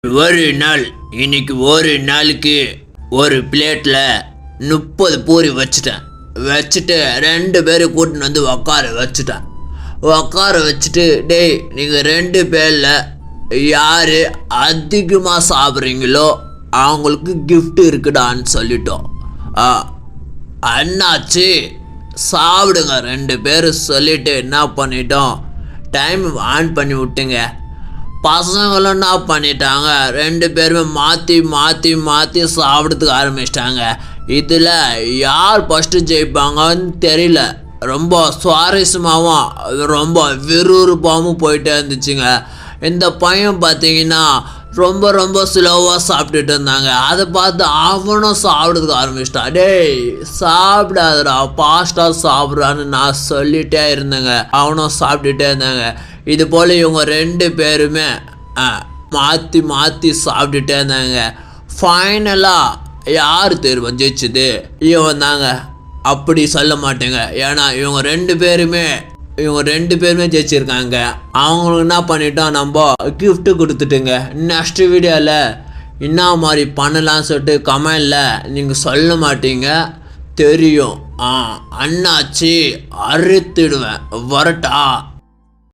ஒரு நாள் இன்னைக்கு ஒரு நாளுக்கு ஒரு பிளேட்ல 30 பூரி வச்சுட்டு 2 பேரும் கூட்டின்னு வந்து உட்கார வச்சுட்டு டேய் நீங்கள் 2 பேரில் யார் அதிகமாக சாப்பிட்றீங்களோ அவங்களுக்கு gift இருக்குடான்னு சொல்லிட்டோம். அண்ணாச்சு சாப்பிடுங்க 2 பேரும் சொல்லிட்டு என்ன பண்ணிட்டோம், டைம் ஆன் பண்ணி விட்டுங்க. பசங்களும் என்ன பண்ணிட்டாங்க, 2 பேருமே மாற்றி சாப்பிட்றதுக்கு ஆரம்பிச்சிட்டாங்க. இதில் யார் ஃபஸ்ட்டு ஜெயிப்பாங்கன்னு தெரியல. ரொம்ப சுவாரஸ்யமாகவும் ரொம்ப விறுவிறுப்பாகவும் போயிட்டே இருந்துச்சுங்க. இந்த பையன் பார்த்தீங்கன்னா ரொம்ப ஸ்லோவாக சாப்பிட்டுட்டு இருந்தாங்க. அதை பார்த்து அவனும் சாப்பிட்றதுக்கு ஆரம்பிச்சிட்டான். டேய் சாப்பிடாதடா, ஃபாஸ்ட்டாக சாப்பிட்றான்னு நான் சொல்லிகிட்டே இருந்தேங்க. அவனும் சாப்பிட்டுட்டே இருந்தாங்க. இது போல் இவங்க 2 பேருமே மாற்றி சாப்பிட்டுட்டே இருந்தாங்க. ஃபைனலாக யார் தேர்வு ஜெயிச்சது? இவன் தாங்க. அப்படி சொல்ல மாட்டேங்க, ஏன்னா இவங்க 2 பேருமே ஜெயிச்சிருக்காங்க. அவங்களுக்கு என்ன பண்ணிட்டோம், நம்ம gift கொடுத்துட்டுங்க. நெக்ஸ்ட் வீடியோவில் என்ன மாதிரி பண்ணலான்னு சொல்லிட்டு கமெண்டில் நீங்கள் சொல்ல மாட்டீங்க, தெரியும். அண்ணாச்சி அறுத்துடுவேன். வரட்டா?